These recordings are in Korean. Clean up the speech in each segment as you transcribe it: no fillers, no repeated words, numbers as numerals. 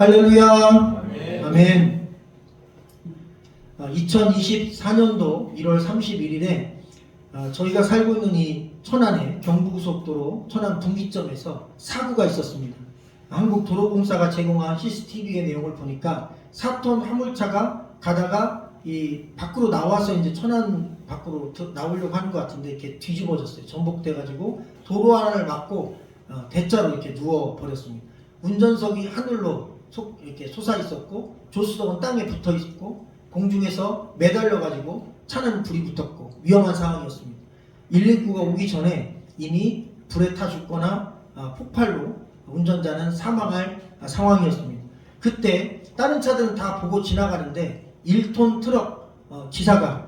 할렐루야. 아멘. 아멘. 2024년도 1월 31일에 저희가 살고 있는 이 천안의 경부고속도로 천안 분기점에서 사고가 있었습니다. 한국도로공사가 제공한 CCTV의 내용을 보니까 4톤 화물차가 가다가 이 밖으로 나와서 이제 천안 밖으로 나오려고 하는 것 같은데 이렇게 뒤집어졌어요. 전복돼가지고 도로 하나를 막고 대자로 이렇게 누워 버렸습니다. 운전석이 하늘로 이렇게 솟아 있었고 조수석은 땅에 붙어 있고 공중에서 매달려 가지고 차는 불이 붙었고 위험한 상황이었습니다. 119가 오기 전에 이미 불에 타 죽거나 폭발로 운전자는 사망할 상황이었습니다. 그때 다른 차들은 다 보고 지나가는데 1톤 트럭 기사가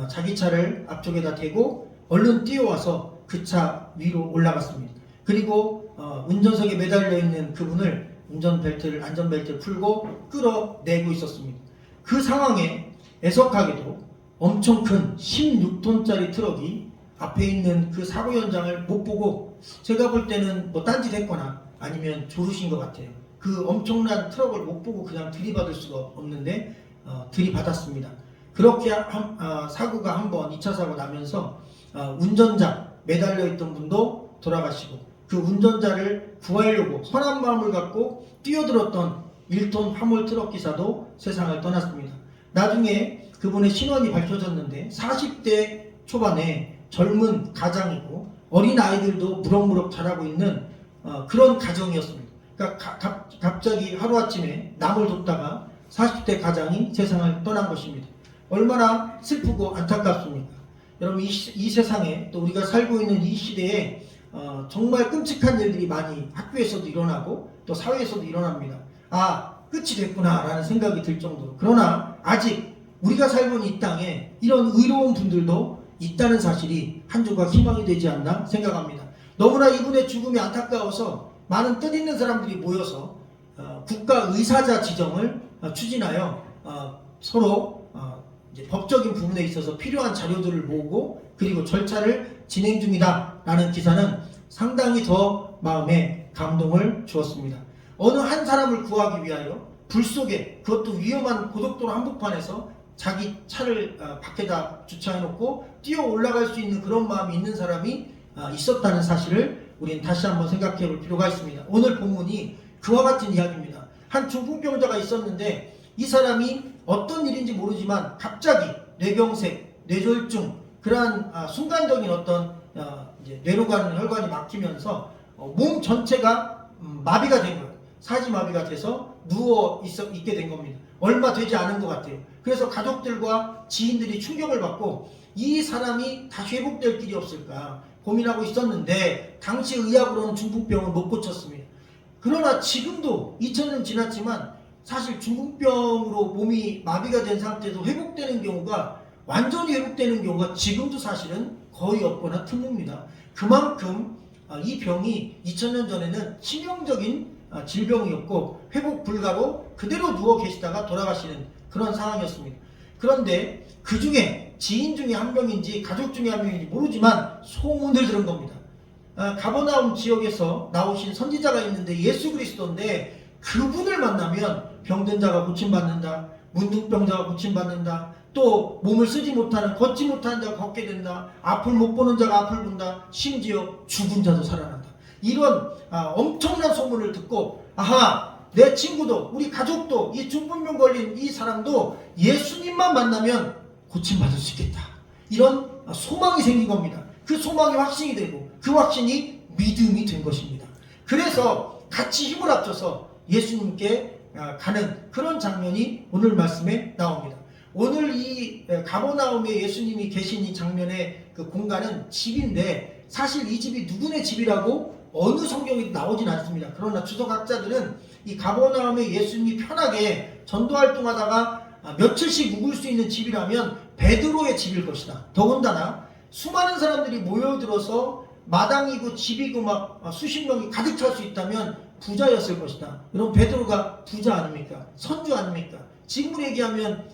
자기 차를 앞쪽에다 대고 얼른 뛰어와서 그 차 위로 올라갔습니다. 그리고 운전석에 매달려 있는 그분을 안전벨트를 풀고 끌어내고 있었습니다. 그 상황에 애석하게도 엄청 큰 16톤짜리 트럭이 앞에 있는 그 사고 현장을 못 보고 제가 볼 때는 뭐 딴짓했거나 아니면 조르신 것 같아요. 그 엄청난 트럭을 못 보고 그냥 들이받을 수가 없는데 들이받았습니다. 그렇게 사고가 한번 2차 사고 나면서 운전자 매달려 있던 분도 돌아가시고 그 운전자를 구하려고 선한 마음을 갖고 뛰어들었던 1톤 화물 트럭 기사도 세상을 떠났습니다. 나중에 그분의 신원이 밝혀졌는데 40대 초반의 젊은 가장이고 어린 아이들도 무럭무럭 자라고 있는 그런 가정이었습니다. 그러니까 갑자기 하루아침에 남을 돕다가 40대 가장이 세상을 떠난 것입니다. 얼마나 슬프고 안타깝습니까? 여러분 이 세상에 또 우리가 살고 있는 이 시대에 정말 끔찍한 일들이 많이 학교에서도 일어나고 또 사회에서도 일어납니다. 끝이 됐구나 라는 생각이 들 정도로. 그러나 아직 우리가 살고 있는 이 땅에 이런 의로운 분들도 있다는 사실이 한 조각 희망이 되지 않나 생각합니다. 너무나 이분의 죽음이 안타까워서 많은 뜻있는 사람들이 모여서 국가의사자 지정을 추진하여 서로 이제 법적인 부분에 있어서 필요한 자료들을 모으고 그리고 절차를 진행 중이다 라는 기사는 상당히 더 마음에 감동을 주었습니다. 어느 한 사람을 구하기 위하여 불 속에 그것도 위험한 고속도로 한복판에서 자기 차를 밖에다 주차해놓고 뛰어 올라갈 수 있는 그런 마음이 있는 사람이 있었다는 사실을 우리는 다시 한번 생각해 볼 필요가 있습니다. 오늘 본문이 그와 같은 이야기입니다. 한 중풍병자가 있었는데 이 사람이 어떤 일인지 모르지만 갑자기 뇌경색, 뇌졸중 그러한 순간적인 어떤 이제 뇌로 가는 혈관이 막히면서 몸 전체가 마비가 된 거예요. 사지마비가 돼서 누워 있게 된 겁니다. 얼마 되지 않은 것 같아요. 그래서 가족들과 지인들이 충격을 받고 이 사람이 다시 회복될 길이 없을까 고민하고 있었는데 당시 의학으로는 중풍병을 못 고쳤습니다. 그러나 지금도 2000년 지났지만 사실 중풍병으로 몸이 마비가 된 상태에서 회복되는 경우가 완전히 회복되는 경우가 지금도 사실은 거의 없거나 드뭅니다. 그만큼 이 병이 2000년 전에는 치명적인 질병이었고 회복 불가로 그대로 누워 계시다가 돌아가시는 그런 상황이었습니다. 그런데 그 중에 지인 중에 한 명인지 가족 중에 한 명인지 모르지만 소문을 들은 겁니다. 가버나움 지역에서 나오신 선지자가 있는데 예수 그리스도인데 그분을 만나면 병든 자가 고침받는다, 문둥병자가 고침받는다, 또 몸을 쓰지 못하는 걷지 못하는 자가 걷게 된다, 앞을 못 보는 자가 앞을 본다, 심지어 죽은 자도 살아난다. 이런 엄청난 소문을 듣고 내 친구도 우리 가족도 이 중풍병 걸린 이 사람도 예수님만 만나면 고침받을 수 있겠다. 이런 소망이 생긴 겁니다. 그 소망이 확신이 되고 그 확신이 믿음이 된 것입니다. 그래서 같이 힘을 합쳐서 예수님께 가는 그런 장면이 오늘 말씀에 나옵니다. 오늘 이 가버나움에 예수님이 계신 이 장면의 그 공간은 집인데 사실 이 집이 누구네 집이라고 어느 성경에도 나오진 않습니다. 그러나 주석학자들은 이 가버나움에 예수님이 편하게 전도활동하다가 며칠씩 묵을 수 있는 집이라면 베드로의 집일 것이다. 더군다나 수많은 사람들이 모여들어서 마당이고 집이고 막 수십 명이 가득 찰 수 있다면 부자였을 것이다. 여러분 베드로가 부자 아닙니까? 선주 아닙니까? 지금으로 얘기하면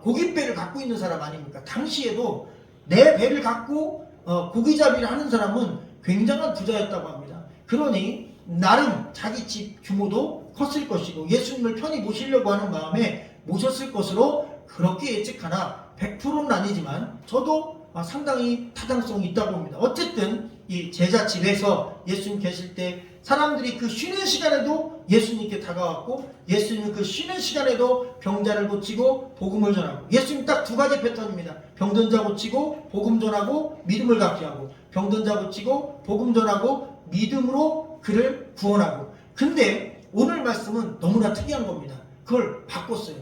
고깃배를 갖고 있는 사람 아닙니까? 당시에도 내 배를 갖고 고기잡이를 하는 사람은 굉장한 부자였다고 합니다. 그러니 나름 자기 집 규모도 컸을 것이고 예수님을 편히 모시려고 하는 마음에 모셨을 것으로 그렇게 예측하나 100%는 아니지만 저도 상당히 타당성이 있다고 봅니다. 어쨌든 이 제자 집에서 예수님 계실 때 사람들이 그 쉬는 시간에도 예수님께 다가왔고 예수님은 그 쉬는 시간에도 병자를 고치고 복음을 전하고 예수님 딱 두 가지 패턴입니다. 병든 자 고치고 복음 전하고 믿음을 갖게 하고 병든 자 고치고 복음 전하고 믿음으로 그를 구원하고 근데 오늘 말씀은 너무나 특이한 겁니다. 그걸 바꿨어요.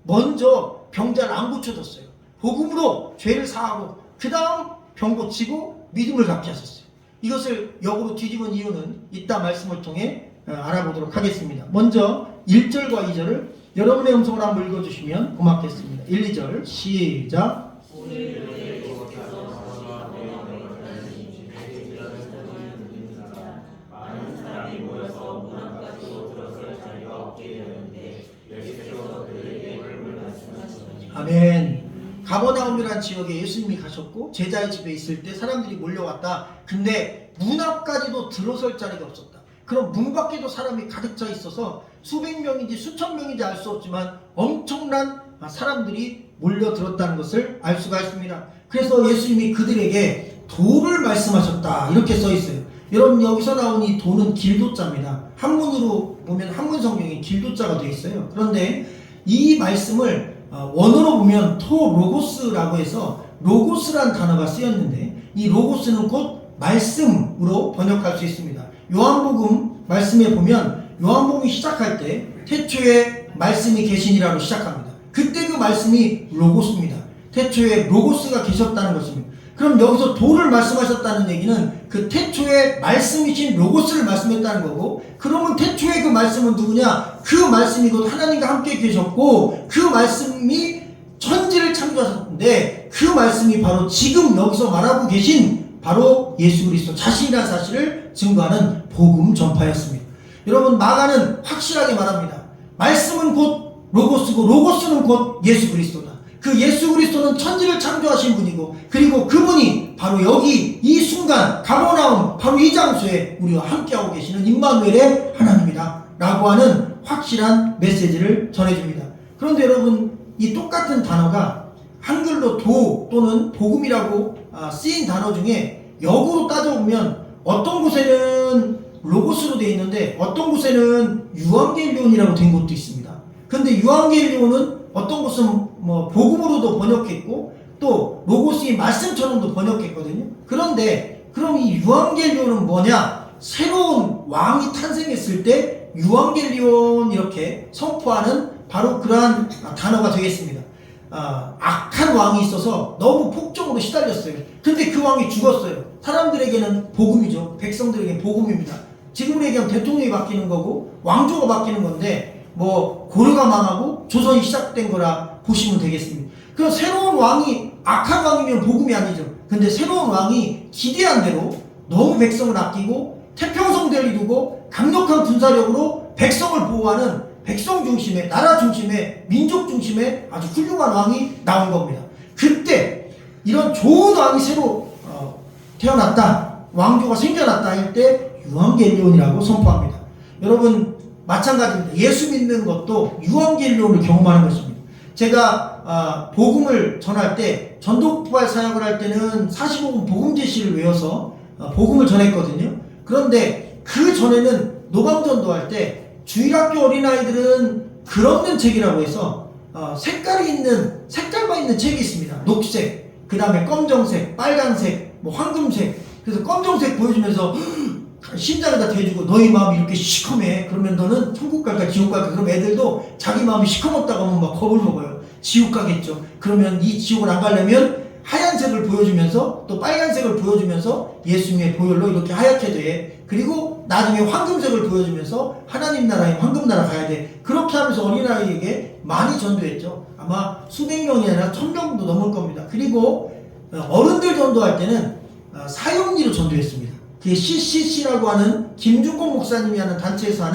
먼저 병자를 안 고쳐줬어요. 복음으로 죄를 사하고 그 다음 병 고치고 믿음을 갖게 하셨어요. 이것을 역으로 뒤집은 이유는 이따 말씀을 통해 알아보도록 하겠습니다. 먼저 1절과 2절을 여러분의 음성을 한번 읽어주시면 고맙겠습니다. 1, 2절 시작. 아멘. 가버나움이라는 지역에 예수님이 가셨고 제자의 집에 있을 때 사람들이 몰려왔다. 근데 문 앞까지도 들어설 자리가 없었다. 그럼 문 밖에도 사람이 가득 차 있어서 수백 명인지 수천 명인지 알 수 없지만 엄청난 사람들이 몰려들었다는 것을 알 수가 있습니다. 그래서 예수님이 그들에게 도를 말씀하셨다 이렇게 써 있어요. 여러분 여기서 나온 이 도는 길도자입니다. 한문으로 보면 한문 성경에 길도자가 되어 있어요. 그런데 이 말씀을 원어로 보면 토 로고스라고 해서 로고스란 단어가 쓰였는데 이 로고스는 곧 말씀으로 번역할 수 있습니다. 요한복음 말씀에 보면 요한복음이 시작할 때 태초에 말씀이 계시니라로 시작합니다. 그때 그 말씀이 로고스입니다. 태초에 로고스가 계셨다는 것입니다. 그럼 여기서 도를 말씀하셨다는 얘기는 그 태초에 말씀이신 로고스를 말씀했다는 거고 그러면 태초에 그 말씀은 누구냐? 그 말씀이 곧 하나님과 함께 계셨고 그 말씀이 천지를 창조하셨는데 그 말씀이 바로 지금 여기서 말하고 계신 바로 예수 그리스도 자신이라는 사실을 증거하는 복음 전파였습니다. 여러분 마가는 확실하게 말합니다. 말씀은 곧 로고스고 로고스는 곧 예수 그리스도다. 그 예수 그리스도는 천지를 창조하신 분이고 그리고 그분이 바로 여기 이 순간 가버나움 바로 이 장소에 우리와 함께하고 계시는 임마누엘의 하나님이다 라고 하는 확실한 메시지를 전해줍니다. 그런데 여러분 이 똑같은 단어가 한글로 도 또는 복음이라고 쓰인 단어 중에 역으로 따져보면 어떤 곳에는 로고스로 되어 있는데 어떤 곳에는 유앙겔리온이라고 된 곳도 있습니다. 근데 유앙겔리온은 어떤 곳은 뭐 복음으로도 번역했고 또 로고스의 말씀처럼도 번역했거든요. 그런데 그럼 이 유앙겔리온은 뭐냐? 새로운 왕이 탄생했을 때 유앙겔리온 이렇게 선포하는 바로 그러한 단어가 되겠습니다. 악한 왕이 있어서 너무 폭정으로 시달렸어요. 근데 그 왕이 죽었어요. 사람들에게는 복음이죠. 백성들에게는 복음입니다. 지금으로 얘기하면 대통령이 바뀌는 거고 왕조가 바뀌는 건데 뭐 고려가 망하고 조선이 시작된 거라 보시면 되겠습니다. 그럼 새로운 왕이 악한 왕이면 복음이 아니죠. 근데 새로운 왕이 기대한 대로 너무 백성을 아끼고 태평성대를 이루고 강력한 군사력으로 백성을 보호하는 백성 중심의 나라 중심의 민족 중심의 아주 훌륭한 왕이 나온 겁니다. 그때 이런 좋은 왕이 새로 태어났다, 왕조가 생겨났다 할 때 유앙겔리온이라고 선포합니다. 여러분 마찬가지입니다. 예수 믿는 것도 유앙겔리온을 경험하는 것입니다. 제가 복음을 전할 때 전도부활 사역을 할 때는 45분 복음 제시를 외워서 복음을 전했거든요. 그런데 그 전에는 노방전도할 때 주일학교 어린아이들은 글 없는 책이라고 해서 색깔만 있는 책이 있습니다. 녹색, 그 다음에 검정색, 빨간색, 뭐 황금색. 그래서 검정색 보여주면서 심장에다 대주고 너희 마음이 이렇게 시커매. 그러면 너는 천국 갈까 지옥 갈까. 그럼 애들도 자기 마음이 시커멓다고 하면 막 겁을 먹어요. 지옥 가겠죠. 그러면 이 지옥을 안 가려면 하얀색을 보여주면서 또 빨간색을 보여주면서 예수님의 보혈로 이렇게 하얗게 돼. 그리고 나중에 황금색을 보여주면서 하나님 나라의 황금나라 가야 돼. 그렇게 하면서 어린아이에게 많이 전도했죠. 아마 수백 명이 아니라 1000명도 넘을 겁니다. 그리고 어른들 전도할 때는 사형리로 전도했습니다. 그게 CCC라고 하는 김중곤 목사님이 하는 단체에서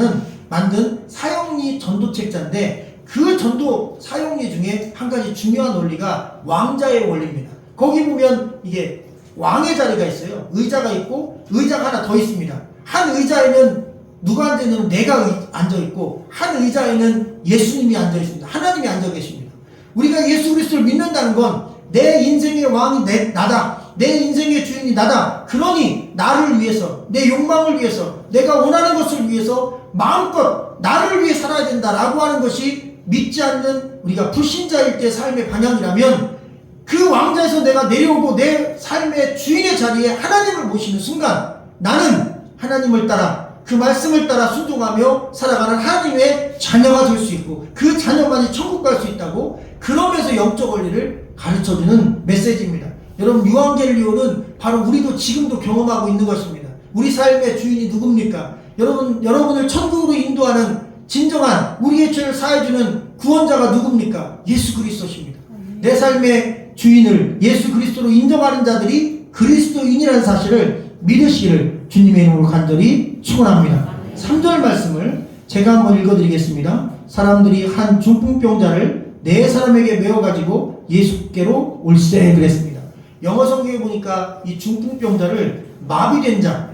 만든 사형리 전도책자인데 그 전도 사형리 중에 한 가지 중요한 원리가 왕자의 원리입니다. 거기 보면 이게 왕의 자리가 있어요. 의자가 있고 의자가 하나 더 있습니다. 한 의자에는 누가 앉아있냐면 내가 앉아있고 한 의자에는 예수님이 앉아있습니다. 하나님이 앉아 계십니다. 우리가 예수 그리스도를 믿는다는 건 내 인생의 왕이 나다. 내 인생의 주인이 나다. 그러니 나를 위해서, 내 욕망을 위해서, 내가 원하는 것을 위해서 마음껏 나를 위해 살아야 된다라고 하는 것이 믿지 않는 우리가 불신자일 때 삶의 방향이라면 그 왕자에서 내가 내려오고 내 삶의 주인의 자리에 하나님을 모시는 순간 나는 하나님을 따라 그 말씀을 따라 순종하며 살아가는 하나님의 자녀가 될 수 있고 그 자녀만이 천국 갈 수 있다고 그러면서 영적 원리를 가르쳐주는 메시지입니다. 여러분 유앙겔리오는 바로 우리도 지금도 경험하고 있는 것입니다. 우리 삶의 주인이 누굽니까? 여러분을 천국으로 인도하는 진정한 우리의 죄를 사해주는 구원자가 누굽니까? 예수 그리스도십니다. 내 삶의 주인을 예수 그리스도로 인정하는 자들이 그리스도인이라는 사실을 믿으시기를 주님의 이름으로 간절히 축원합니다. 3절 말씀을 제가 한번 읽어드리겠습니다. 사람들이 한 중풍병자를 네 사람에게 메워가지고 예수께로 올세 그랬습니다. 영어 성경에 보니까 이 중풍병자를 마비된 자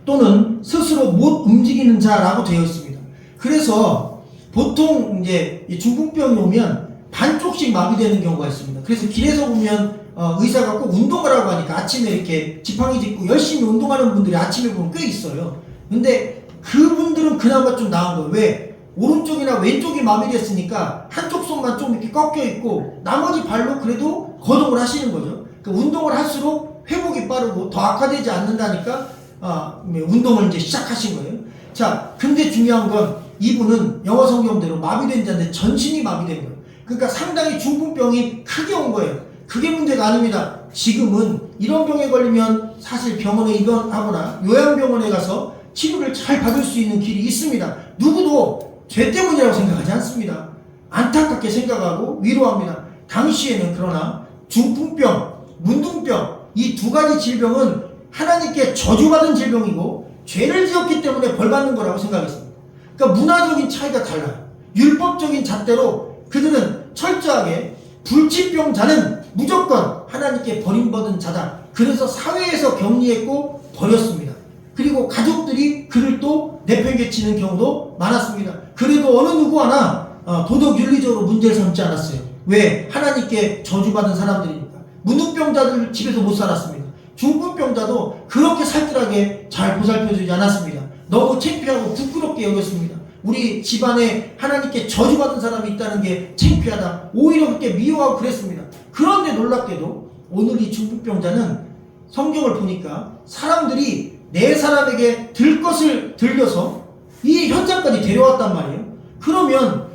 또는 스스로 못 움직이는 자라고 되어 있습니다. 그래서 보통 이제 이 중풍병이 오면 반쪽씩 마비되는 경우가 있습니다. 그래서 길에서 보면 의사가 꼭 운동을 하고 하니까 아침에 이렇게 지팡이 짚고 열심히 운동하는 분들이 아침에 보면 꽤 있어요. 근데 그분들은 그나마 좀 나은 거예요. 왜? 오른쪽이나 왼쪽이 마비됐으니까 한쪽 손만 좀 이렇게 꺾여 있고 나머지 발로 그래도 거동을 하시는 거죠. 그러니까 운동을 할수록 회복이 빠르고 더 악화되지 않는다니까 운동을 이제 시작하신 거예요. 자, 근데 중요한 건 이분은 영어 성경대로 마비된 자인데 전신이 마비된 거예요. 그러니까 상당히 중풍병이 크게 온 거예요. 그게 문제가 아닙니다. 지금은 이런 병에 걸리면 사실 병원에 입원하거나 요양병원에 가서 치료를 잘 받을 수 있는 길이 있습니다. 누구도 죄 때문이라고 생각하지 않습니다. 안타깝게 생각하고 위로합니다. 당시에는 그러나 중풍병, 문둥병 이 두 가지 질병은 하나님께 저주받은 질병이고 죄를 지었기 때문에 벌받는 거라고 생각했습니다. 그러니까 문화적인 차이가 달라요. 율법적인 잣대로 그들은 철저하게 불치병자는 무조건 하나님께 버림받은 자다. 그래서 사회에서 격리했고 버렸습니다. 그리고 가족들이 그를 또 내팽개치는 경우도 많았습니다. 그래도 어느 누구 하나 도덕 윤리적으로 문제를 삼지 않았어요. 왜? 하나님께 저주받은 사람들이니까. 문둥병자들 집에서 못 살았습니다. 중풍병자도 그렇게 살뜰하게 잘 보살펴주지 않았습니다. 너무 창피하고 부끄럽게 여겼습니다. 우리 집안에 하나님께 저주받은 사람이 있다는 게 창피하다. 오히려 그렇게 미워하고 그랬습니다. 그런데 놀랍게도 오늘 이 중풍병자는 성경을 보니까 사람들이 네 사람에게 들 것을 들려서 이 현장까지 데려왔단 말이에요. 그러면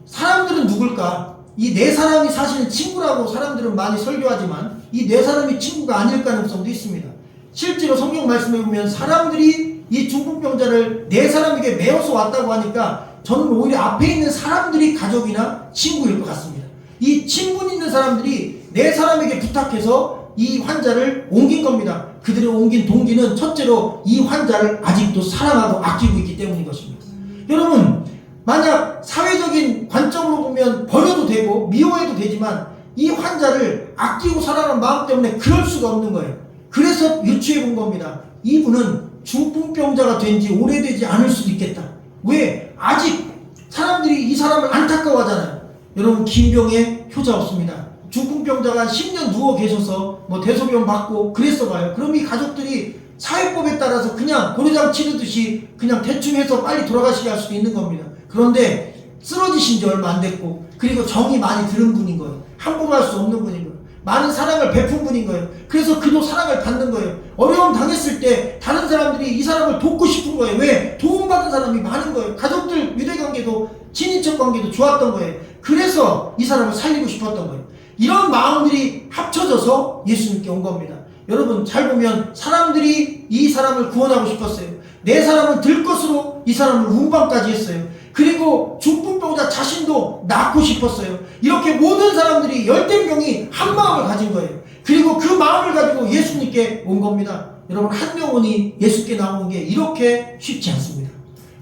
사람들은 누굴까? 이 네 사람이 사실은 친구라고 사람들은 많이 설교하지만 이 네 사람이 친구가 아닐 가능성도 있습니다. 실제로 성경 말씀에 보면 사람들이 이 중풍병자를 네 사람에게 메어서 왔다고 하니까 저는 오히려 앞에 있는 사람들이 가족이나 친구일 것 같습니다. 이 친분 있는 사람들이 네 사람에게 부탁해서 이 환자를 옮긴 겁니다. 그들이 옮긴 동기는 첫째로 이 환자를 아직도 사랑하고 아끼고 있기 때문인 것입니다. 여러분, 만약 사회적인 관점으로 보면 버려도 되고 미워해도 되지만 이 환자를 아끼고 사랑하는 마음 때문에 그럴 수가 없는 거예요. 그래서 유추해 본 겁니다. 이분은 중풍병자가 된 지 오래되지 않을 수도 있겠다. 왜? 아직 사람들이 이 사람을 안타까워하잖아요. 여러분, 김병에 효자 없습니다. 중풍병자가 10년 누워 계셔서 뭐 대소변 받고 그랬어 봐요. 그럼 이 가족들이 사회법에 따라서 그냥 고려장 치르듯이 그냥 대충 해서 빨리 돌아가시게 할 수도 있는 겁니다. 그런데 쓰러지신 지 얼마 안 됐고 그리고 정이 많이 들은 분인 거예요. 함부로 할 수 없는 분인 거예요. 많은 사랑을 베푼 분인 거예요. 그래서 그도 사랑을 받는 거예요. 어려움 당했을 때 다른 사람들이 이 사람을 돕고 싶은 거예요. 왜? 도움받은 사람이 많은 거예요. 가족들 유대관계도 친인척 관계도 좋았던 거예요. 그래서 이 사람을 살리고 싶었던 거예요. 이런 마음들이 합쳐져서 예수님께 온 겁니다. 여러분, 잘 보면 사람들이 이 사람을 구원하고 싶었어요. 네 사람은 들 것으로 이 사람을 운반까지 했어요. 그리고 중풍병자 자신도 낳고 싶었어요. 이렇게 모든 사람들이 열댓 명이 한 마음을 가진 거예요. 그리고 그 마음을 가지고 예수님께 온 겁니다. 여러분, 한 영혼이 예수께 나오는 게 이렇게 쉽지 않습니다.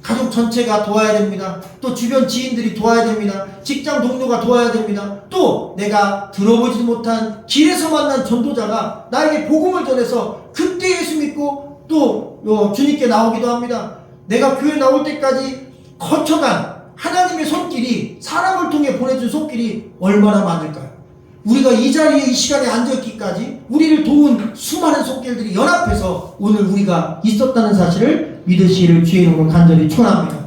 가족 전체가 도와야 됩니다. 또 주변 지인들이 도와야 됩니다. 직장 동료가 도와야 됩니다. 또 내가 들어보지도 못한 길에서 만난 전도자가 나에게 복음을 전해서 그때 예수 믿고 또 주님께 나오기도 합니다. 내가 교회 나올 때까지 거쳐간 하나님의 손길이, 사람을 통해 보내준 손길이 얼마나 많을까요? 우리가 이 자리에 이 시간에 앉았기까지 우리를 도운 수많은 손길들이 연합해서 오늘 우리가 있었다는 사실을 믿으시기를 주의 이름으로 간절히 축원합니다.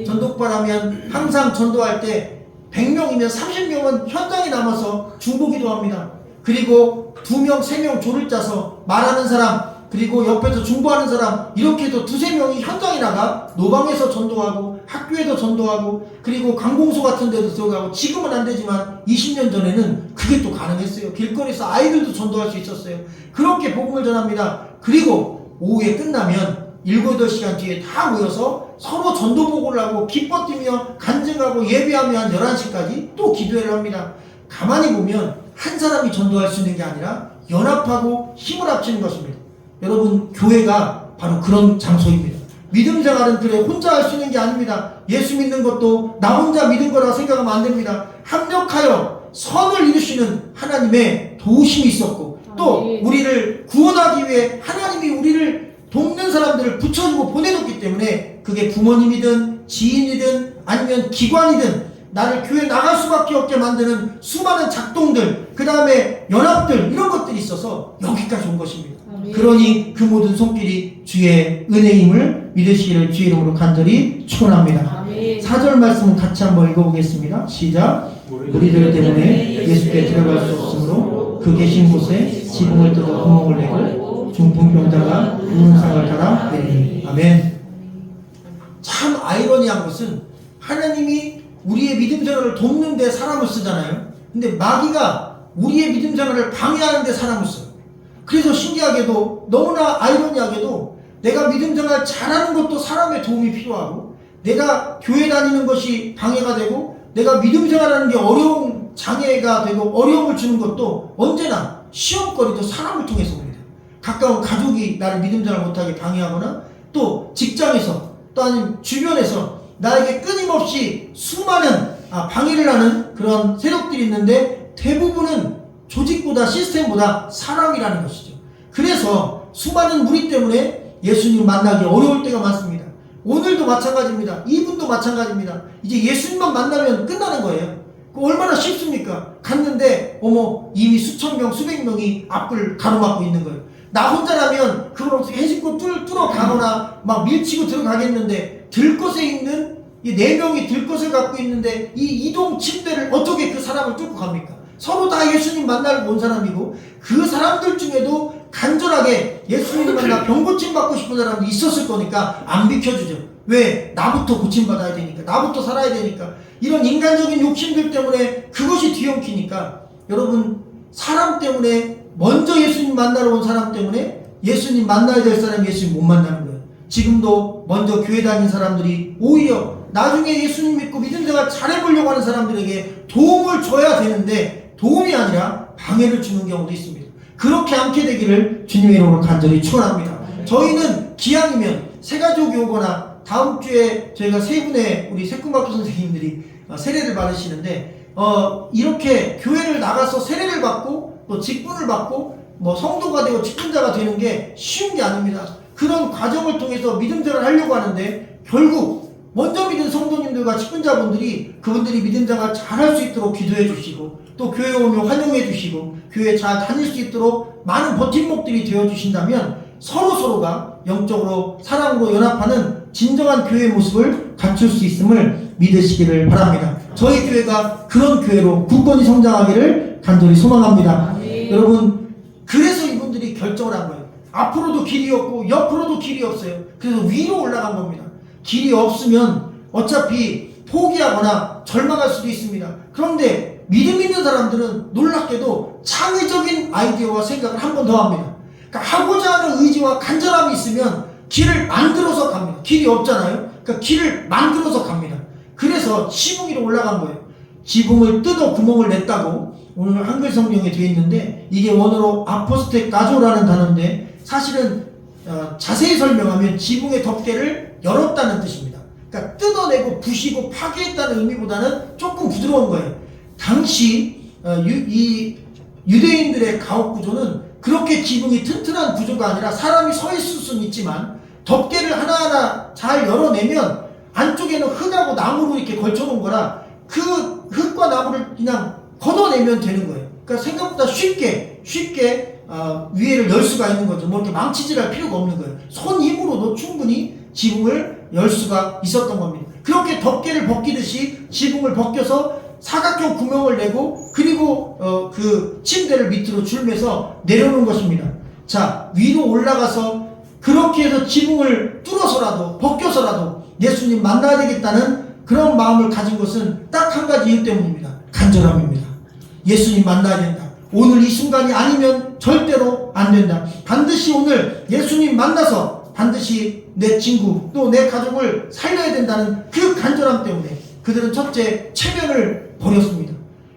전독바라면 항상 전도할 때 100명이면 30명은 현장에 남아서 중보기도 합니다. 그리고 2명, 3명 조를 짜서 말하는 사람, 그리고 옆에서 중보하는 사람, 이렇게 해서 2~3명이 현장에 나가 노방에서 전도하고 학교에도 전도하고 그리고 관공서 같은 데도 들어가고, 지금은 안 되지만 20년 전에는 그게 또 가능했어요. 길거리에서 아이들도 전도할 수 있었어요. 그렇게 복음을 전합니다. 그리고 오후에 끝나면 7~8시간 뒤에 다 모여서 서로 전도 보고를 하고 기뻐 뛰며 간증하고 예배하며 한 11시까지 또 기도회를 합니다. 가만히 보면 한 사람이 전도할 수 있는 게 아니라 연합하고 힘을 합치는 것입니다. 여러분, 교회가 바로 그런 장소입니다. 믿음 생활은 그래 혼자 할 수 있는 게 아닙니다. 예수 믿는 것도 나 혼자 믿은 거라 생각하면 안 됩니다. 합력하여 선을 이루시는 하나님의 도우심이 있었고, 또 우리를 구원하기 위해 하나님이 우리를 돕는 사람들을 붙여주고 보내줬기 때문에, 그게 부모님이든 지인이든 아니면 기관이든 나를 교회 나갈 수밖에 없게 만드는 수많은 작동들, 그 다음에 연합들, 이런 것들이 있어서 여기까지 온 것입니다. 그러니 그 모든 손길이 주의 은혜임을 믿으시기를 주의 이름으로 간절히 축원합니다. 4절 말씀은 같이 한번 읽어보겠습니다. 시작. 우리들 때문에 예수께 들어갈 수 없으므로 그 계신 곳에 지붕을 뜯어 구멍을 내고 중풍병자가 우는상을 달아 내리니. 아멘. 참 아이러니한 것은 하나님이 우리의 믿음 생활을 돕는 데 사람을 쓰잖아요. 근데 마귀가 우리의 믿음 생활을 방해하는 데 사람을 써요. 그래서 신기하게도, 너무나 아이러니하게도, 내가 믿음 생활 잘하는 것도 사람의 도움이 필요하고, 내가 교회 다니는 것이 방해가 되고, 내가 믿음 생활하는 게 어려운 장애가 되고 어려움을 주는 것도 언제나 시험거리도 사람을 통해서 옵니다. 가까운 가족이 나를 믿음 생활 못하게 방해하거나, 또 직장에서, 또 아니면 주변에서 나에게 끊임없이 수많은 방해를 하는 그런 세력들이 있는데, 대부분은 조직보다 시스템보다 사람이라는 것이죠. 그래서 수많은 무리 때문에 예수님 만나기 어려울 때가 많습니다. 오늘도 마찬가지입니다. 이분도 마찬가지입니다. 이제 예수님만 만나면 끝나는 거예요. 얼마나 쉽습니까? 갔는데 어머, 이미 수천 명, 수백 명이 앞을 가로막고 있는 거예요. 나 혼자라면 그걸 어떻게 해집고 뚫어 가거나 막 밀치고 들어가겠는데, 들것에 있는 이 4명이 들것을 갖고 있는데 이 이동 침대를 어떻게 그 사람을 뚫고 갑니까? 서로 다 예수님 만나러 온 사람이고, 그 사람들 중에도 간절하게 예수님 만나 병 고침 받고 싶은 사람도 있었을 거니까 안 비켜주죠. 왜? 나부터 고침 받아야 되니까, 나부터 살아야 되니까. 이런 인간적인 욕심들 때문에 그것이 뒤엉키니까, 여러분, 사람 때문에, 먼저 예수님 만나러 온 사람 때문에 예수님 만나야 될 사람이 예수님 못 만나는 거예요. 지금도 먼저 교회 다니는 사람들이 오히려 나중에 예수님 믿고 믿음 생활 잘해보려고 하는 사람들에게 도움을 줘야 되는데, 도움이 아니라 방해를 주는 경우도 있습니다. 그렇게 않게 되기를 주님의 이름으로 간절히 축원합니다. 저희는 기왕이면 새가족이 오거나, 다음 주에 저희가 3분의 우리 새꿈학교 선생님들이 세례를 받으시는데, 이렇게 교회를 나가서 세례를 받고 또 직분을 받고 뭐 성도가 되고 직분자가 되는 게 쉬운 게 아닙니다. 그런 과정을 통해서 믿음 생활을 하려고 하는데, 결국 먼저 믿은 성도님들과 직분자분들이 그분들이 믿음 생활 잘할 수 있도록 기도해 주시고, 또 교회 오면 환영해 주시고, 교회 잘 다닐 수 있도록 많은 버팀목들이 되어 주신다면, 서로서로가 영적으로 사랑으로 연합하는 진정한 교회의 모습을 갖출 수 있음을 믿으시기를 바랍니다. 저희 교회가 그런 교회로 굳건히 성장하기를 간절히 소망합니다. 여러분, 그래서 이분들이 결정을 한 거예요. 앞으로도 길이 없고 옆으로도 길이 없어요. 그래서 위로 올라간 겁니다. 길이 없으면 어차피 포기하거나 절망할 수도 있습니다. 그런데 믿음 있는 사람들은 놀랍게도 창의적인 아이디어와 생각을 한 번 더 합니다. 그러니까 하고자 하는 의지와 간절함이 있으면 길을 만들어서 갑니다. 길이 없잖아요. 그러니까 길을 만들어서 갑니다. 그래서 지붕 위로 올라간 거예요. 지붕을 뜯어 구멍을 냈다고 오늘 한글 성경에 되어 있는데, 이게 원어로 아포스텍 가조라는 단어인데, 사실은 자세히 설명하면 지붕의 덮개를 열었다는 뜻입니다. 그러니까 뜯어내고 부시고 파괴했다는 의미보다는 조금 부드러운 거예요. 당시 이 유대인들의 가옥 구조는 그렇게 지붕이 튼튼한 구조가 아니라, 사람이 서 있을 수는 있지만 덮개를 하나하나 잘 열어내면 안쪽에는 흙하고 나무로 이렇게 걸쳐놓은 거라 그 흙과 나무를 그냥 걷어내면 되는 거예요. 그러니까 생각보다 쉽게 위에를 열 수가 있는 거죠. 뭐 이렇게 망치질할 필요가 없는 거예요. 손 힘으로도 충분히 지붕을 열 수가 있었던 겁니다. 그렇게 덮개를 벗기듯이 지붕을 벗겨서 사각형 구멍을 내고 그리고 그 침대를 밑으로 줄면서 내려놓은 것입니다. 자, 위로 올라가서 그렇게 해서 지붕을 뚫어서라도 벗겨서라도 예수님 만나야 되겠다는 그런 마음을 가진 것은 딱 한 가지 이유 때문입니다. 간절함입니다. 예수님 만나야 된다. 오늘 이 순간이 아니면 절대로 안 된다. 반드시 오늘 예수님 만나서 반드시 내 친구 또 내 가족을 살려야 된다는 그 간절함 때문에 그들은 첫째 체면을 버렸습니다.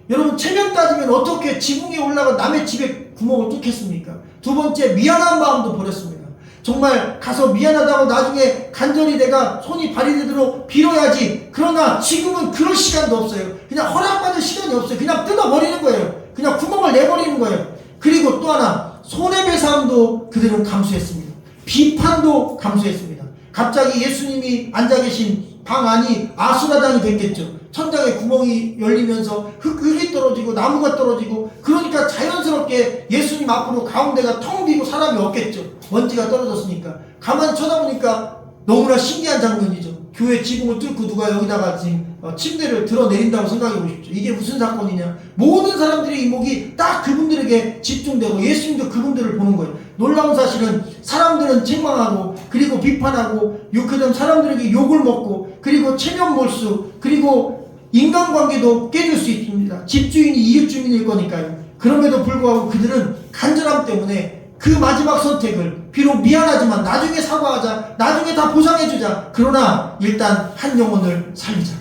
여러분, 체면 따지면 어떻게 지붕에 올라가 남의 집에 구멍을 뚫겠습니까? 두 번째, 미안한 마음도 버렸습니다. 정말 가서 미안하다고 나중에 간절히 내가 손이 발이 되도록 빌어야지. 그러나 지금은 그럴 시간도 없어요. 그냥 허락받을 시간이 없어요. 그냥 뜯어버리는 거예요. 그냥 구멍을 내버리는 거예요. 그리고 또 하나, 손해배상도 그들은 감수했습니다. 비판도 감수했습니다. 갑자기 예수님이 앉아 계신 방 안이 아수라장이 됐겠죠. 천장에 구멍이 열리면서 흙이 떨어지고 나무가 떨어지고, 그러니까 자연스럽게 예수님 앞으로 가운데가 텅 비고 사람이 없겠죠. 먼지가 떨어졌으니까. 가만히 쳐다보니까 너무나 신기한 장면이죠. 교회 지붕을 뚫고 누가 여기다가 지금 침대를 드러내린다고 생각해 보십시오. 이게 무슨 사건이냐. 모든 사람들의 이목이 딱 그분들에게 집중되고 예수님도 그분들을 보는 거예요. 놀라운 사실은 사람들은 책망하고 그리고 비판하고 그다음 사람들에게 욕을 먹고 그리고 체면 몰수 그리고 인간관계도 깨질 수 있습니다. 집주인이 이웃주민일 거니까요. 그럼에도 불구하고 그들은 간절함 때문에 그 마지막 선택을, 비록 미안하지만 나중에 사과하자, 나중에 다 보상해주자, 그러나 일단 한 영혼을 살리자.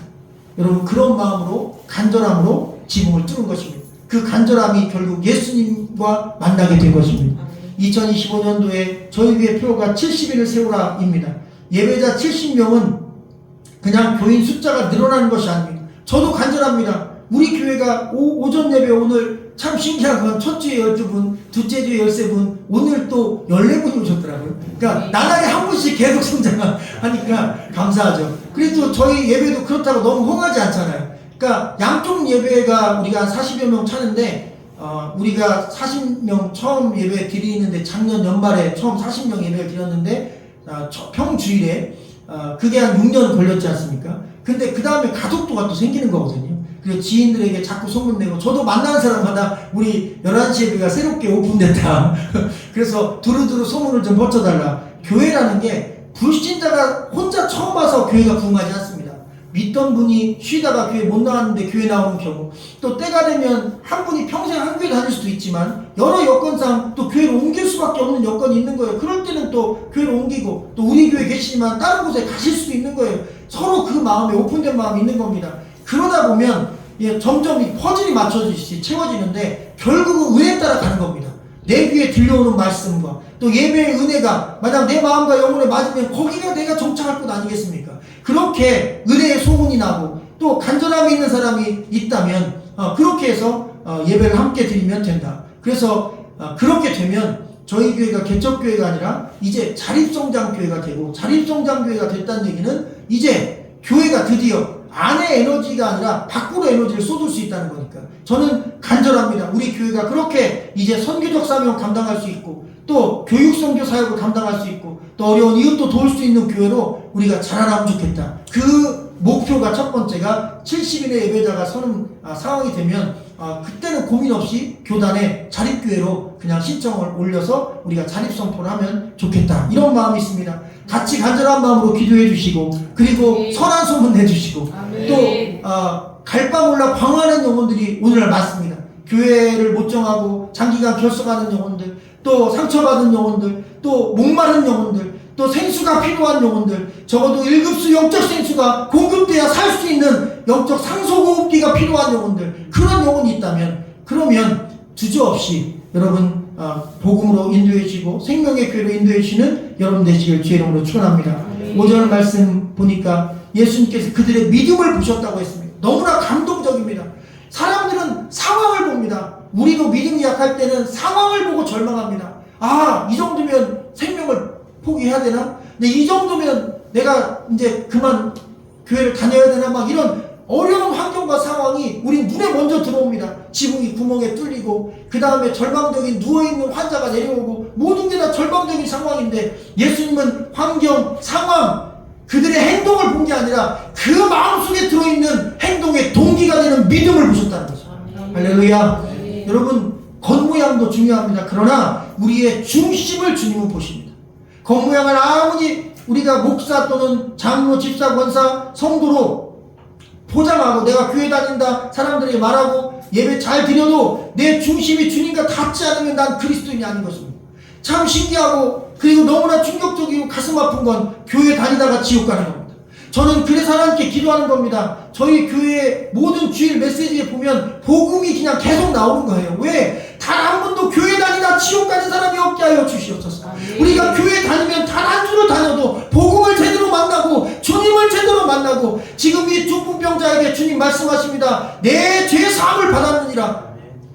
여러분, 그런 마음으로 간절함으로 지붕을 뚫은 것입니다. 그 간절함이 결국 예수님과 만나게 된 것입니다. 2025년도에 저희 교회 표가 70일을 세우라 입니다. 예배자 70명은 그냥 교인 숫자가 늘어나는 것이 아닙니다. 저도 간절합니다. 우리 교회가 오전 예배 오늘 참 신기한 건 첫 주에 12분, 둘째 주에 13분, 오늘 또 14분이 오셨더라고요. 그러니까 나날이 한 분씩 계속 성장하니까 감사하죠. 그래도 저희 예배도 그렇다고 너무 흥하지 않잖아요. 그러니까 양쪽 예배가 우리가 한 40여 명 차는데 우리가 40명 처음 예배 드리는데 작년 연말에 처음 40명 예배를 드렸는데 평주일에 그게 한 6년 걸렸지 않습니까? 근데 그 다음에 가족도가 또 생기는 거거든요. 그리고 지인들에게 자꾸 소문내고, 저도 만나는 사람마다 우리 11시 예배가 새롭게 오픈됐다. 그래서 두루두루 소문을 좀 퍼쳐달라. 교회라는 게 불신자가 혼자 처음 와서 교회가 부흥하지 않습니다. 믿던 분이 쉬다가 교회 못 나왔는데 교회 나오는 경우, 또 때가 되면 한 분이 평생 한 교회 다닐 수도 있지만 여러 여건상 또 교회를 옮길 수밖에 없는 여건이 있는 거예요. 그럴 때는 또 교회를 옮기고, 또 우리 교회 계시지만 다른 곳에 가실 수도 있는 거예요. 서로 그 마음에 오픈된 마음이 있는 겁니다. 그러다 보면 점점 이 퍼즐이 맞춰지듯이 채워지는데 결국은 은혜에 따라 가는 겁니다. 내 귀에 들려오는 말씀과 또 예배의 은혜가 만약 내 마음과 영혼에 맞으면 거기가 내가 정착할 곳 아니겠습니까? 그렇게 은혜의 소문이 나고 또 간절함이 있는 사람이 있다면 그렇게 해서 예배를 함께 드리면 된다. 그래서 그렇게 되면 저희 교회가 개척교회가 아니라 이제 자립성장교회가 되고, 자립성장교회가 됐다는 얘기는 이제 교회가 드디어 안에 에너지가 아니라 밖으로 에너지를 쏟을 수 있다는 거니까 저는 간절합니다. 우리 교회가 그렇게 이제 선교적 사명 감당할 수 있고, 또 교육 선교 사역을 감당할 수 있고, 또 어려운 이웃도 도울 수 있는 교회로 우리가 자라나면 좋겠다. 그 목표가 첫 번째가 70인의 예배자가 서는 상황이 되면 그때는 고민 없이 교단에 자립교회로 그냥 신청을 올려서 우리가 자립선포를 하면 좋겠다, 이런 마음이 있습니다. 같이 간절한 마음으로 기도해 주시고, 그리고 선한 소문 내주시고, 또 갈바 몰라 방황하는 영혼들이 오늘날 많습니다. 교회를 못 정하고 장기간 결석하는 영혼들, 또 상처받은 영혼들, 또 목마른 영혼들, 또 생수가 필요한 영혼들, 적어도 1급수 영적 생수가 공급돼야 살 수 있는 영적 상소호흡기가 필요한 영혼들, 그런 영혼이 있다면, 그러면 주저없이 여러분 복음으로 인도해 주시고 생명의 교회로 인도해 주시는 여러분 되시길 주의 이름으로 축원합니다. 5절 말씀 보니까 예수님께서 그들의 믿음을 보셨다고 했습니다. 너무나 감동적입니다. 사람들은 상황을 봅니다. 우리도 믿음이 약할 때는 상황을 보고 절망합니다. 이 정도면 생명을 포기해야 되나? 근데 이 정도면 내가 이제 그만 교회를 다녀야 되나 막 이런 어려운 환경과 상황이 우리 눈에 먼저 들어옵니다. 지붕이 구멍에 뚫리고 그 다음에 절망적인 누워있는 환자가 내려오고 모든 게 다 절망적인 상황인데 예수님은 환경, 상황, 그들의 행동을 본 게 아니라 그 마음속에 들어있는 행동의 동기가 되는 믿음을 보셨다는 거죠. 할렐루야. 여러분 겉모양도 중요합니다. 그러나 우리의 중심을 주님은 보십니다. 겉모양을 아무리 우리가 목사 또는 장로, 집사, 권사, 성도로 포장하고 내가 교회 다닌다 사람들에게 말하고 예배 잘 드려도 내 중심이 주님과 닿지 않으면 난 그리스도인이 아닌 것입니다. 참 신기하고 그리고 너무나 충격적이고 가슴 아픈 건 교회 다니다가 지옥 가는 겁니다. 저는 그래서 하나님께 기도하는 겁니다. 저희 교회 모든 주일 메시지에 보면 복음이 그냥 계속 나오는 거예요. 왜? 단 한 번도 교회 다니다 지옥 가는 사람이 없게 하여 주시옵소서. 우리가 교회 다니면 단 한 주를 다녀도 복음을 제대로 만나고 주님을 제대로 만나고 지금 이 중풍병자에게 주님 말씀하십니다. 내 죄 사함을 받았느니라.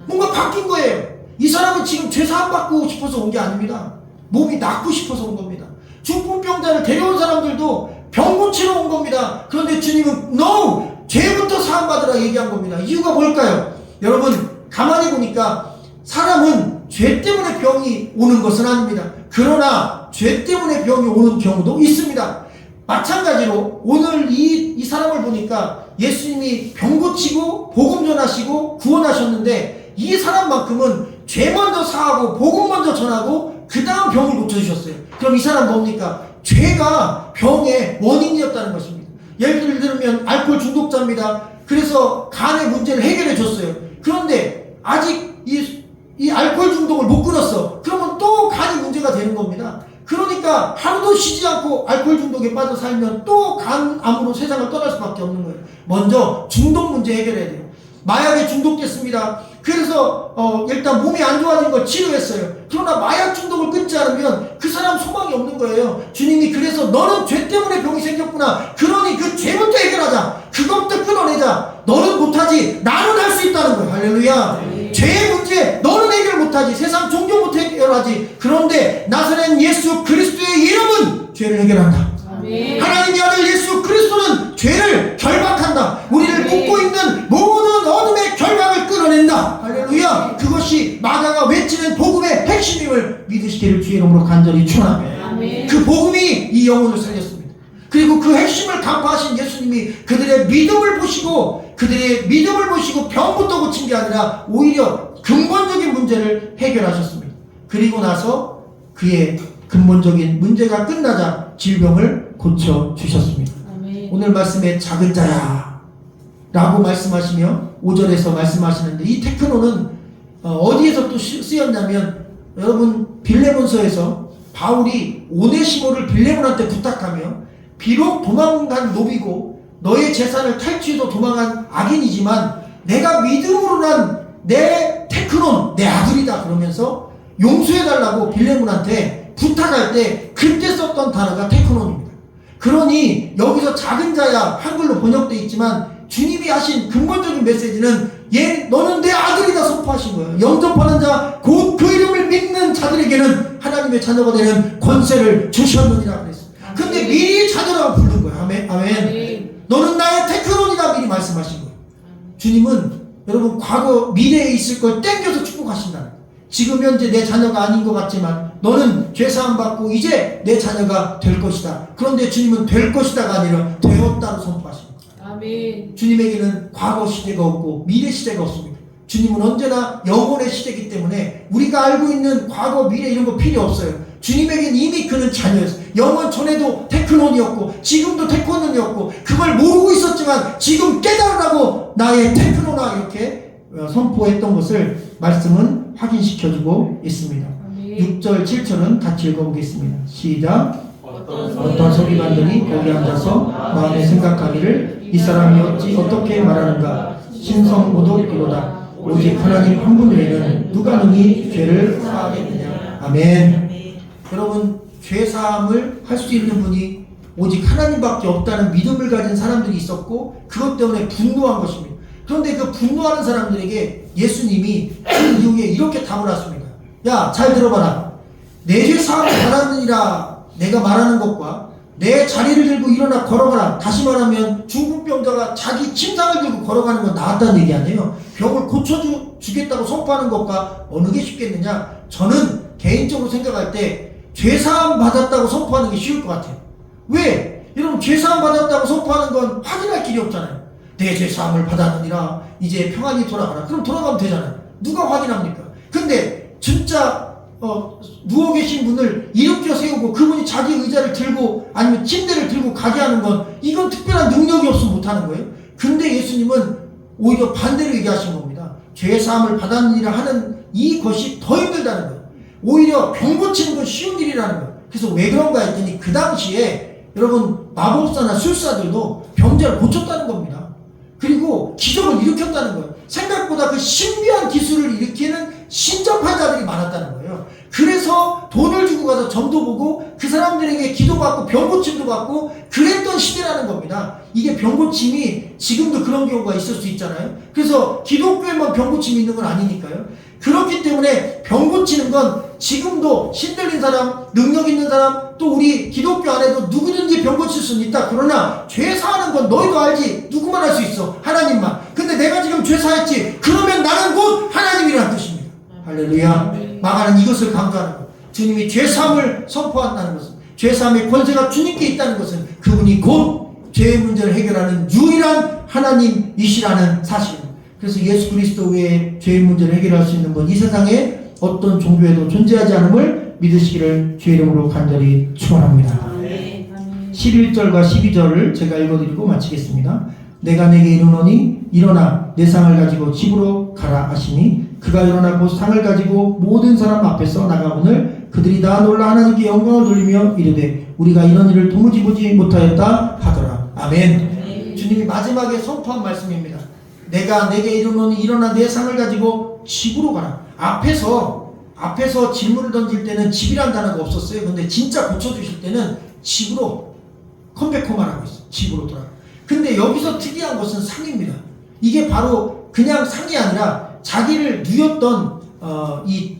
뭔가 바뀐 거예요. 이 사람은 지금 죄 사함 받고 싶어서 온 게 아닙니다. 몸이 낫고 싶어서 온 겁니다. 중풍병자를 데려온 사람들도 병 고치러 온 겁니다. 그런데 주님은 No! 죄부터 사함 받으라 얘기한 겁니다. 이유가 뭘까요? 여러분 가만히 보니까 사람은 죄 때문에 병이 오는 것은 아닙니다. 그러나 죄 때문에 병이 오는 경우도 있습니다. 마찬가지로 오늘 이 사람을 보니까 예수님이 병 고치고 복음 전하시고 구원하셨는데 이 사람만큼은 죄 먼저 사하고 복음 먼저 전하고 그 다음 병을 고쳐주셨어요. 그럼 이 사람 뭡니까? 죄가 병의 원인이었다는 것입니다. 예를 들면 알코올 중독자입니다. 그래서 간의 문제를 해결해 줬어요. 그런데 아직 이 알코올 중독을 못 끊었어. 그러면 또 간이 문제가 되는 겁니다. 그러니까 하루도 쉬지 않고 알코올 중독에 빠져 살면 또 간암으로 세상을 떠날 수밖에 없는 거예요. 먼저 중독 문제 해결해야 돼요. 마약에 중독됐습니다. 그래서 일단 몸이 안 좋아진 걸 치료했어요. 그러나 마약 중독을 끊지 않으면 그 사람 소망이 없는 거예요. 주님이 그래서 너는 죄 때문에 병이 생겼구나. 그러니 그 죄부터 해결하자. 그것부터 끊어내자. 너는 못하지. 나는 할 수 있다는 거예요. 할렐루야. 죄의 문제 너는 해결 못하지. 세상 종교 못 해결하지. 그런데 나사렛 예수 그리스도의 이름은 죄를 해결한다. 아멘. 하나님의 아들 예수 그리스도는 죄를 결박한다. 우리를 묶고 있는 모든 어둠의 결박을 끊어낸다. 할렐루야. 그것이 마가가 외치는 복음의 핵심임을 믿으시기를 주의 이름으로 간절히 축원합니다. 그 복음이 이 영혼을 살렸습니다. 그리고 그 핵심을 간파하신 예수님이 그들의 믿음을 보시고 병부터 고친 게 아니라 오히려 근본적인 문제를 해결하셨습니다. 그리고 나서 그의 근본적인 문제가 끝나자 질병을 고쳐주셨습니다. 오늘 말씀에 작은 자야 라고 말씀하시며 5절에서 말씀하시는데 이 테크노는 어디에서 또 쓰였냐면 여러분 빌레몬서에서 바울이 오네시모를 빌레몬한테 부탁하며 비록 도망간 노비고 너의 재산을 탈취해서 도망한 악인이지만 내가 믿음으로 난 내 테크논 내 아들이다 그러면서 용서해달라고 빌레몬한테 부탁할 때 그때 썼던 단어가 테크논입니다. 그러니 여기서 작은 자야 한글로 번역되어 있지만 주님이 하신 근본적인 메시지는 너는 내 아들이다 선포하신 거예요. 영접하는 자 곧 그 이름을 믿는 자들에게는 하나님의 자녀가 되는 권세를 주셨느니라 그랬어요. 근데 미리 자녀라고 부른 거예요. 아멘. 아멘. 너는 나의 테크논이다 미리 말씀하신 거예요. 주님은 여러분 과거 미래에 있을 걸 땡겨서 축복하신다. 지금 현재 내 자녀가 아닌 것 같지만 너는 죄사함 받고 이제 내 자녀가 될 것이다. 그런데 주님은 될 것이다가 아니라 되었다고 선포하십니다. 아멘. 주님에게는 과거 시대가 없고 미래 시대가 없습니다. 주님은 언제나 영혼의 시대이기 때문에 우리가 알고 있는 과거 미래 이런 거 필요 없어요. 주님에게는 이미 그는 자녀였어요. 영원 전에도 테크논이었고 지금도 테크논이었고 그걸 모르고 있었지만 지금 깨달으라고 나의 테크노나 이렇게 선포했던 것을 말씀은 확인시켜주고 있습니다. 6절 7절은 같이 읽어보겠습니다. 시작. 어떤 서기관들이 거기 앉아서 마음에 생각하기를 이 사람이 어떻게 말하는가 신성모독이로다. 오직 하나님 한 분 외에는 누가 능히 죄를 사하겠느냐. 아멘. 여러분 죄사함을 할 수 있는 분이 오직 하나님밖에 없다는 믿음을 가진 사람들이 있었고 그것 때문에 분노한 것입니다. 그런데 그 분노하는 사람들에게 예수님이 그 이후에 이렇게 답을 하십니다. 야, 잘 들어봐라. 내 죄 사함을 받았느니라 내가 말하는 것과 내 자리를 들고 일어나 걸어가라. 다시 말하면 중풍병자가 자기 침상을 들고 걸어가는 건 나았다는 얘기 아니에요. 병을 고쳐주겠다고 선포하는 것과 어느 게 쉽겠느냐. 저는 개인적으로 생각할 때 죄사함 받았다고 선포하는 게 쉬울 것 같아요. 왜? 여러분, 죄사함 받았다고 선포하는 건 확인할 길이 없잖아요. 내 죄사함을 받았느니라 이제 평안히 돌아가라. 그럼 돌아가면 되잖아요. 누가 확인합니까? 근데 진짜 누워 계신 분을 일으켜 세우고 그분이 자기 의자를 들고 아니면 침대를 들고 가게 하는 건 이건 특별한 능력이 없으면 못하는 거예요. 근데 예수님은 오히려 반대로 얘기하신 겁니다. 죄사함을 받았느니라 하는 이것이 더 힘들다는 거예요. 오히려 병 고치는 건 쉬운 일이라는 거예요. 그래서 왜 그런가 했더니 그 당시에 여러분 마법사나 술사들도 병자를 고쳤다는 겁니다. 그리고 기적을 일으켰다는 거예요. 생각보다 그 신비한 기술을 일으키는 신접한 자들이 많았다는 거예요. 그래서 돈을 주고 가서 점도 보고 그 사람들에게 기도받고 병고침도 받고 그랬던 시대라는 겁니다. 이게 병고침이 지금도 그런 경우가 있을 수 있잖아요. 그래서 기독교에만 병고침이 있는 건 아니니까요. 그렇기 때문에 병고치는 건 지금도 신들린 사람, 능력 있는 사람, 또 우리 기독교 안에도 누구든지 병고칠 수는 있다. 그러나 죄사하는 건 너희도 알지. 누구만 할 수 있어. 하나님만. 근데 내가 지금 죄사했지. 그러면 나는 곧 하나님이라는 뜻입니다. 할렐루야. 마가는 이것을 강조하는 것. 주님이 죄사함을 선포한다는 것은, 죄사함의 권세가 주님께 있다는 것은 그분이 곧 죄의 문제를 해결하는 유일한 하나님이시라는 사실입니다. 그래서 예수 그리스도 외에 죄의 문제를 해결할 수 있는 분, 이 세상에 어떤 종교에도 존재하지 않음을 믿으시기를 주의 이름으로 간절히 축원합니다. 11절과 12절을 제가 읽어드리고 마치겠습니다. 내가 내게 이르노니 일어나 내 상을 가지고 집으로 가라 하시니 그가 일어나 곧 상을 가지고 모든 사람 앞에서 나가오늘 그들이 다 놀라 하나님께 영광을 돌리며 이르되 우리가 이런 일을 도무지 보지 못하였다 하더라. 아멘. 주님이 마지막에 선포한 말씀입니다. 내가 내게 이르노니 일어나 내 상을 가지고 집으로 가라. 앞에서 질문을 던질 때는 집이란 단어가 없었어요. 근데 진짜 고쳐주실 때는 집으로 컴백홈하라고 했어요. 집으로 돌아가. 근데 여기서 특이한 것은 상입니다. 이게 바로 그냥 상이 아니라 자기를 누였던 이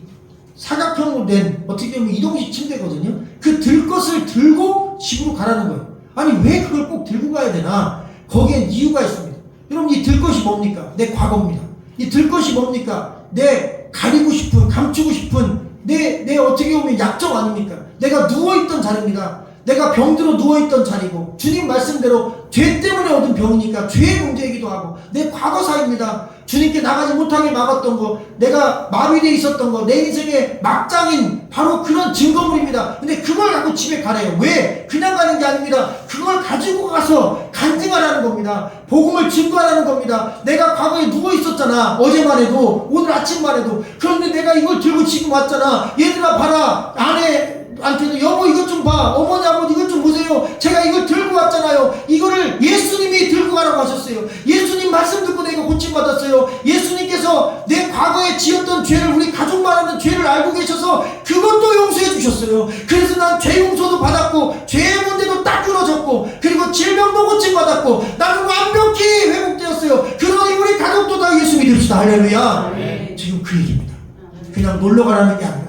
사각형으로 된 어떻게 보면 이동식 침대거든요. 그 들 것을 들고 집으로 가라는 거예요. 아니 왜 그걸 꼭 들고 가야 되나? 거기엔 이유가 있습니다. 여러분, 이 들 것이 뭡니까? 내 과거입니다. 이 들 것이 뭡니까? 내 가리고 싶은, 감추고 싶은 내 어떻게 보면 약점 아닙니까? 내가 누워있던 자리입니다. 내가 병들어 누워있던 자리고, 주님 말씀대로 죄 때문에 얻은 병이니까 죄의 문제이기도 하고, 내 과거사입니다. 주님께 나가지 못하게 막았던 거, 내가 마비되어 있었던 거, 내 인생의 막장인 바로 그런 증거물입니다. 근데 그걸 갖고 집에 가래요. 왜? 그냥 가는 게 아닙니다. 그걸 가지고 가서 간증하라는 겁니다. 복음을 증거하라는 겁니다. 내가 과거에 누워 있었잖아. 어제만 해도, 오늘 아침만 해도. 그런데 내가 이걸 들고 지금 왔잖아. 얘들아 봐라. 안에한테도 여보 이것 좀 봐. 어머니 아버지 이것 좀 보세요. 제가 이걸 들고 왔잖아요. 이거를 예수님이 들고 가라고 하셨어요. 예수님 말씀 듣고 내가 고침받았어요. 예수님께서 내 과거에 지었던 죄를, 우리 가족만 하는 죄를 알고 계셔서 그것도 용서해 주셨어요. 그래서 난 죄 용서도 받았고 죄의 문제도 딱 끊어졌고 그리고 질병도 고침받았고 나는 완벽히 회복되었어요. 그러니 우리 가족도 다 예수 믿읍시다. 할렐루야. 지금 그 얘기입니다. 그냥 놀러 가라는 게 아니라,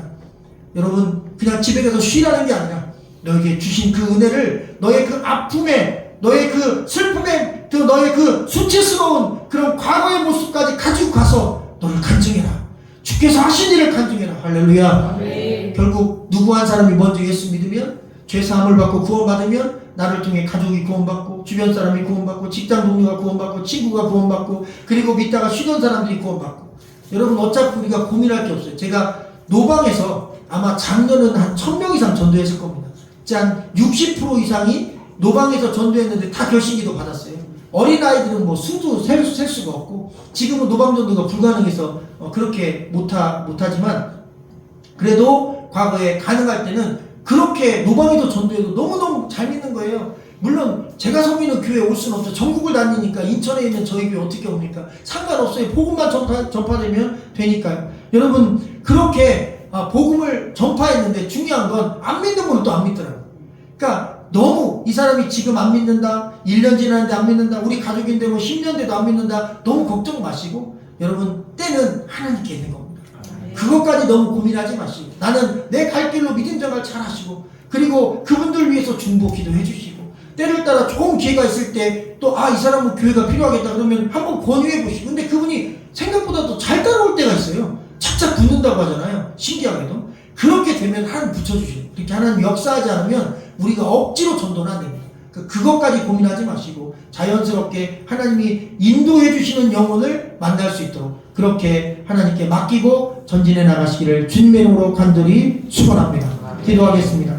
여러분 그냥 집에 가서 쉬라는 게 아니라 너에게 주신 그 은혜를 너의 그 아픔에, 너의 그 슬픔에, 너의 그 수치스러운 그런 과거의 모습까지 가지고 가서 너를 간증해라. 주께서 하신 일을 간증해라. 할렐루야. 결국 누구 한 사람이 먼저 예수 믿으면, 죄사함을 받고 구원받으면 나를 통해 가족이 구원받고 주변 사람이 구원받고 직장 동료가 구원받고 친구가 구원받고 그리고 믿다가 쉬던 사람들이 구원받고. 여러분 어차피 우리가 고민할 게 없어요. 제가 노방에서 아마 작년은 한 1000명 이상 전도했을 겁니다. 한 60% 이상이 노방에서 전도했는데 다 결신기도 받았어요. 어린아이들은 뭐 수도 셀 수가 없고 지금은 노방전도가 불가능해서 그렇게 못하지만 그래도 과거에 가능할 때는 그렇게 노방에도 전도해도 너무너무 잘 믿는 거예요. 물론 제가 섬기는 교회에 올 수는 없죠. 전국을 다니니까 인천에 있는 저희 교회 어떻게 옵니까? 상관없어요. 복음만 전파되면 되니까요. 여러분 그렇게 복음을 전파했는데 중요한 건 안 믿는 분은 또 안 믿더라고요. 그러니까 너무 이 사람이 지금 안 믿는다, 1년 지났는데 안 믿는다, 우리 가족인데 뭐 10년 돼도 안 믿는다, 너무 걱정 마시고 여러분 때는 하나님께 있는 겁니다. 그것까지 너무 고민하지 마시고 나는 내 갈 길로 믿음 생활 잘 하시고 그리고 그분들 위해서 중보 기도해 주시고, 때를 따라 좋은 기회가 있을 때 또 이 사람은 교회가 필요하겠다 그러면 한번 권유해 보시고, 근데 그분이 생각보다도 잘 따라올 때가 있어요. 착착 붙는다고 하잖아요. 신기하게도. 그렇게 되면 하나님 붙여주시고, 그렇게 하나님 역사하지 않으면 우리가 억지로 전도는 안 됩니다. 그것까지 고민하지 마시고 자연스럽게 하나님이 인도해 주시는 영혼을 만날 수 있도록 그렇게 하나님께 맡기고 전진해 나가시기를 주님의 이름으로 간절히 축원합니다. 기도하겠습니다.